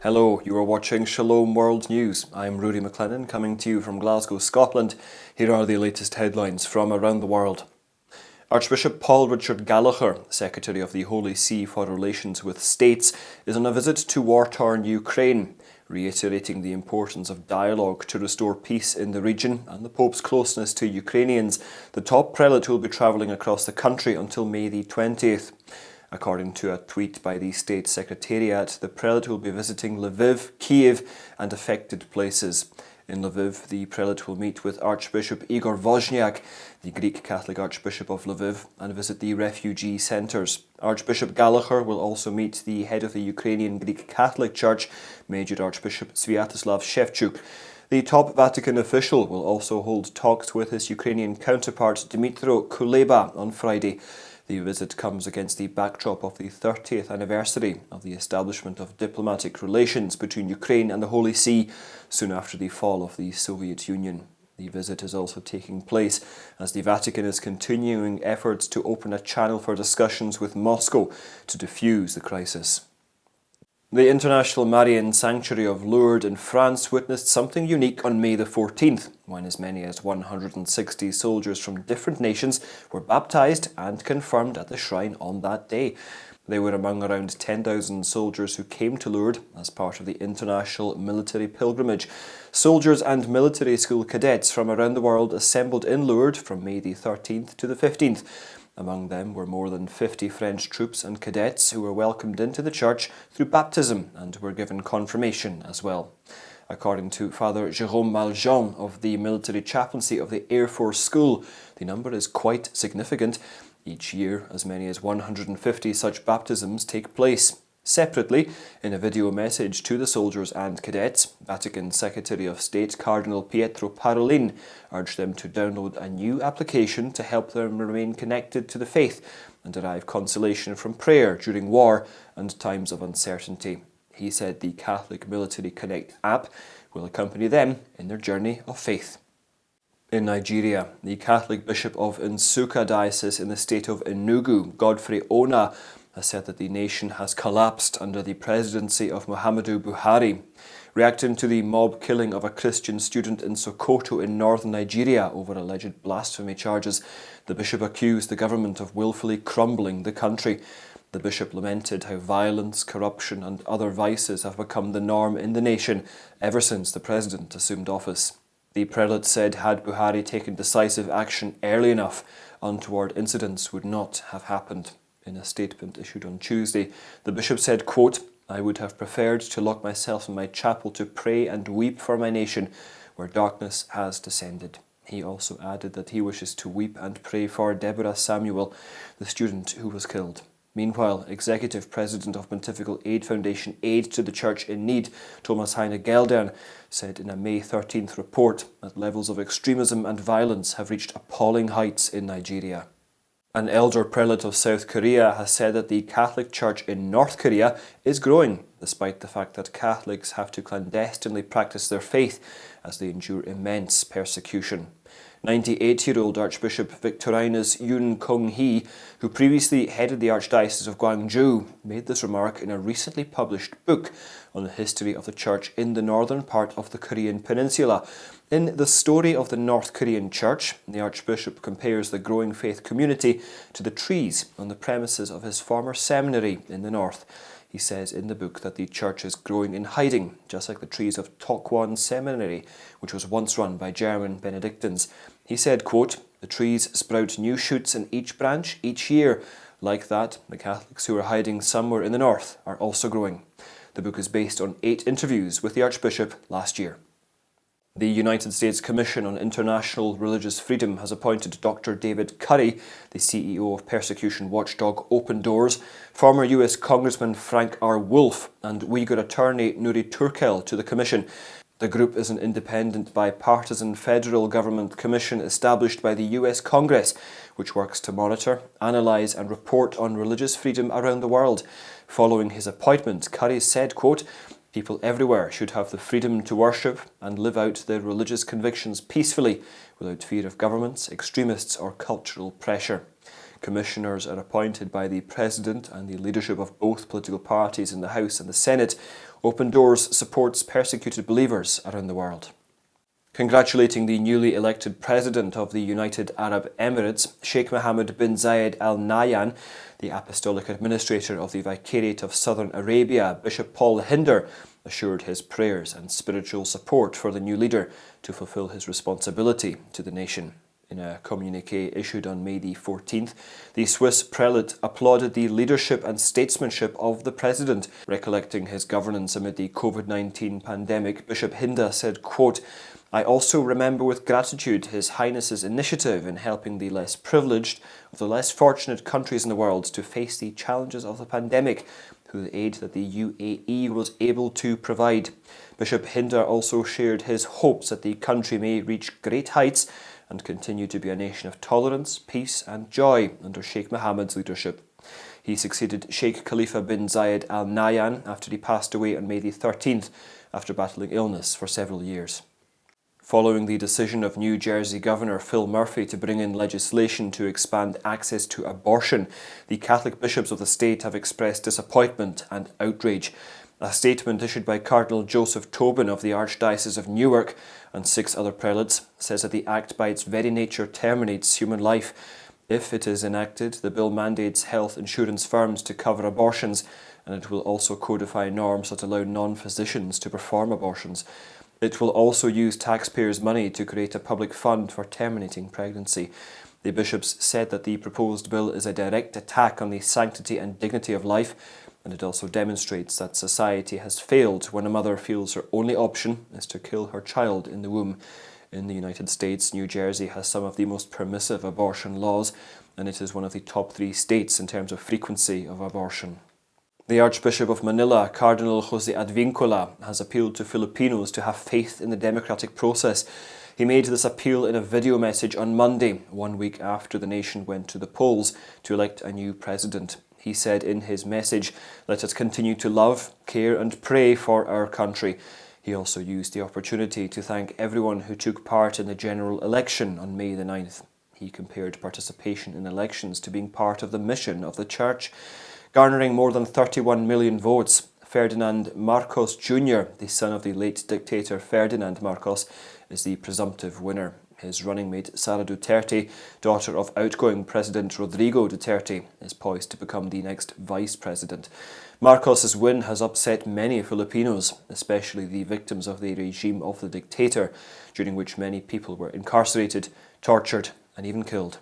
Hello, you are watching Shalom World News. I'm Rudy McLennan coming to you from Glasgow, Scotland. Here are the latest headlines from around the world. Archbishop Paul Richard Gallagher, Secretary of the Holy See for Relations with States, is on a visit to war-torn Ukraine, reiterating the importance of dialogue to restore peace in the region and the Pope's closeness to Ukrainians. The top prelate will be travelling across the country until May the 20th. According to a tweet by the State Secretariat, the prelate will be visiting Lviv, Kiev and affected places. In Lviv, the prelate will meet with Archbishop Igor Wozniak, the Greek Catholic Archbishop of Lviv, and visit the refugee centres. Archbishop Gallagher will also meet the head of the Ukrainian Greek Catholic Church, Major Archbishop Sviatoslav Shevchuk. The top Vatican official will also hold talks with his Ukrainian counterpart Dmytro Kuleba on Friday. The visit comes against the backdrop of the 30th anniversary of the establishment of diplomatic relations between Ukraine and the Holy See soon after the fall of the Soviet Union. The visit is also taking place as the Vatican is continuing efforts to open a channel for discussions with Moscow to defuse the crisis. The International Marian Sanctuary of Lourdes in France witnessed something unique on May the 14th, when as many as 160 soldiers from different nations were baptised and confirmed at the shrine on that day. They were among around 10,000 soldiers who came to Lourdes as part of the international military pilgrimage. Soldiers and military school cadets from around the world assembled in Lourdes from May the 13th to the 15th. Among them were more than 50 French troops and cadets who were welcomed into the church through baptism and were given confirmation as well. According to Father Jérôme Maljean of the military chaplaincy of the Air Force School, the number is quite significant. Each year, as many as 150 such baptisms take place. Separately, in a video message to the soldiers and cadets, Vatican Secretary of State Cardinal Pietro Parolin urged them to download a new application to help them remain connected to the faith and derive consolation from prayer during war and times of uncertainty. He said the Catholic Military Connect app will accompany them in their journey of faith. In Nigeria, the Catholic Bishop of Nsukka Diocese in the state of Enugu, Godfrey Onah, has said that the nation has collapsed under the presidency of Muhammadu Buhari. Reacting to the mob killing of a Christian student in Sokoto in northern Nigeria over alleged blasphemy charges, the bishop accused the government of willfully crumbling the country. The bishop lamented how violence, corruption and other vices have become the norm in the nation ever since the president assumed office. The prelate said had Buhari taken decisive action early enough, untoward incidents would not have happened. In a statement issued on Tuesday, the bishop said, quote, "I would have preferred to lock myself in my chapel to pray and weep for my nation, where darkness has descended." He also added that he wishes to weep and pray for Deborah Samuel, the student who was killed. Meanwhile, Executive President of Pontifical Aid Foundation Aid to the Church in Need, Thomas Heine Geldern, said in a May 13th report that levels of extremism and violence have reached appalling heights in Nigeria. An elder prelate of South Korea has said that the Catholic Church in North Korea is growing, despite the fact that Catholics have to clandestinely practice their faith as they endure immense persecution. 98-year-old Archbishop Victorinus Yoon Kong-hee, who previously headed the Archdiocese of Gwangju, made this remark in a recently published book on the history of the Church in the northern part of the Korean peninsula. In The Story of the North Korean Church, the Archbishop compares the growing faith community to the trees on the premises of his former seminary in the north. He says in the book that the church is growing in hiding, just like the trees of Tokwon Seminary, which was once run by German Benedictines. He said, quote, "The trees sprout new shoots in each branch each year. Like that, the Catholics who are hiding somewhere in the north are also growing." The book is based on 8 interviews with the Archbishop last year. The United States Commission on International Religious Freedom has appointed Dr. David Curry, the CEO of persecution watchdog Open Doors, former US Congressman Frank R. Wolf, and Uyghur attorney Nuri Turkel to the Commission. The group is an independent, bipartisan federal government commission established by the US Congress, which works to monitor, analyse and report on religious freedom around the world. Following his appointment, Curry said, quote, "People everywhere should have the freedom to worship and live out their religious convictions peacefully, without fear of governments, extremists or cultural pressure." Commissioners are appointed by the President, and the leadership of both political parties in the House and the Senate. Open Doors supports persecuted believers around the world. Congratulating the newly elected President of the United Arab Emirates, Sheikh Mohammed bin Zayed Al Nahyan, the Apostolic Administrator of the Vicariate of Southern Arabia, Bishop Paul Richard, assured his prayers and spiritual support for the new leader to fulfill his responsibility to the nation. In a communiqué issued on May the 14th, the Swiss prelate applauded the leadership and statesmanship of the President. Recollecting his governance amid the COVID-19 pandemic, Bishop Hinda said, quote, "I also remember with gratitude His Highness's initiative in helping the less privileged of the less fortunate countries in the world to face the challenges of the pandemic through the aid that the UAE was able to provide." Bishop Hinda also shared his hopes that the country may reach great heights and continue to be a nation of tolerance, peace and joy under Sheikh Mohammed's leadership. He succeeded Sheikh Khalifa bin Zayed Al Nahyan after he passed away on May the 13th after battling illness for several years. Following the decision of New Jersey Governor Phil Murphy to bring in legislation to expand access to abortion, the Catholic bishops of the state have expressed disappointment and outrage. A statement issued by Cardinal Joseph Tobin of the Archdiocese of Newark and 6 other prelates says that the act by its very nature terminates human life. If it is enacted, the bill mandates health insurance firms to cover abortions, and it will also codify norms that allow non-physicians to perform abortions. It will also use taxpayers' money to create a public fund for terminating pregnancy. The bishops said that the proposed bill is a direct attack on the sanctity and dignity of life, and it also demonstrates that society has failed when a mother feels her only option is to kill her child in the womb. In the United States, New Jersey has some of the most permissive abortion laws, and it is one of the top 3 states in terms of frequency of abortion. The Archbishop of Manila, Cardinal Jose Advincula, has appealed to Filipinos to have faith in the democratic process. He made this appeal in a video message on Monday, 1 week after the nation went to the polls to elect a new president. He said in his message, "Let us continue to love, care and pray for our country." He also used the opportunity to thank everyone who took part in the general election on May the 9th. He compared participation in elections to being part of the mission of the Church. Garnering more than 31 million votes, Ferdinand Marcos Jr., the son of the late dictator Ferdinand Marcos, is the presumptive winner. His running mate Sara Duterte, daughter of outgoing President Rodrigo Duterte, is poised to become the next vice president. Marcos's win has upset many Filipinos, especially the victims of the regime of the dictator, during which many people were incarcerated, tortured and even killed.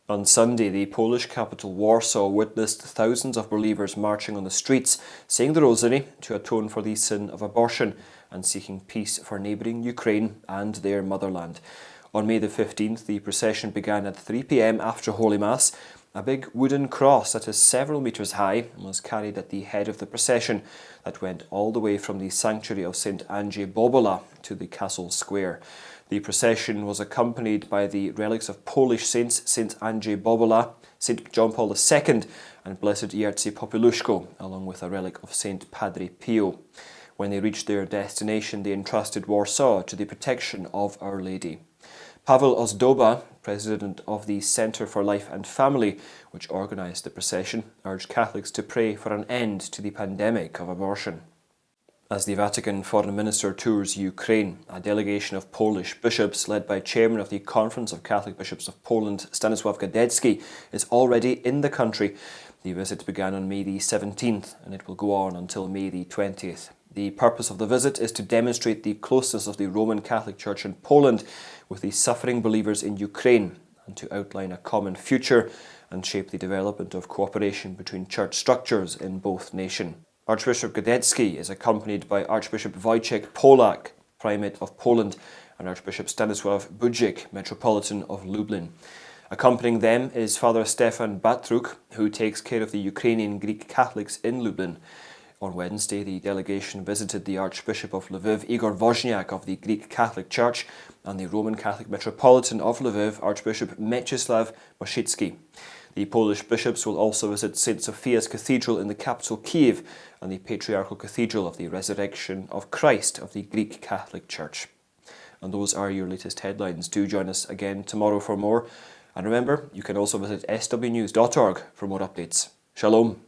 On Sunday, the Polish capital Warsaw witnessed thousands of believers marching on the streets, saying the Rosary to atone for the sin of abortion and seeking peace for neighbouring Ukraine and their motherland. On May the 15th, the procession began at 3 p.m. after Holy Mass. A big wooden cross that is several metres high was carried at the head of the procession that went all the way from the sanctuary of St. Andrzej Bobola to the castle square. The procession was accompanied by the relics of Polish saints St. Andrzej Bobola, St. John Paul II and Blessed Jerzy Popieluszko, along with a relic of St. Padre Pio. When they reached their destination, they entrusted Warsaw to the protection of Our Lady. Paweł Ozdoba, president of the Centre for Life and Family, which organised the procession, urged Catholics to pray for an end to the pandemic of abortion. As the Vatican Foreign Minister tours Ukraine, a delegation of Polish bishops, led by Chairman of the Conference of Catholic Bishops of Poland, Stanisław Gadecki, is already in the country. The visit began on May the 17th and it will go on until May the 20th. The purpose of the visit is to demonstrate the closeness of the Roman Catholic Church in Poland with the suffering believers in Ukraine and to outline a common future and shape the development of cooperation between church structures in both nations. Archbishop Gadecki is accompanied by Archbishop Wojciech Polak, Primate of Poland, and Archbishop Stanisław Budzik, Metropolitan of Lublin. Accompanying them is Father Stefan Batruk, who takes care of the Ukrainian Greek Catholics in Lublin. On Wednesday, the delegation visited the Archbishop of Lviv, Igor Woźniak of the Greek Catholic Church, and the Roman Catholic Metropolitan of Lviv, Archbishop Mieczysław Mościcki. The Polish bishops will also visit St. Sophia's Cathedral in the capital Kiev and the Patriarchal Cathedral of the Resurrection of Christ of the Greek Catholic Church. And those are your latest headlines. Do join us again tomorrow for more. And remember, you can also visit swnews.org for more updates. Shalom.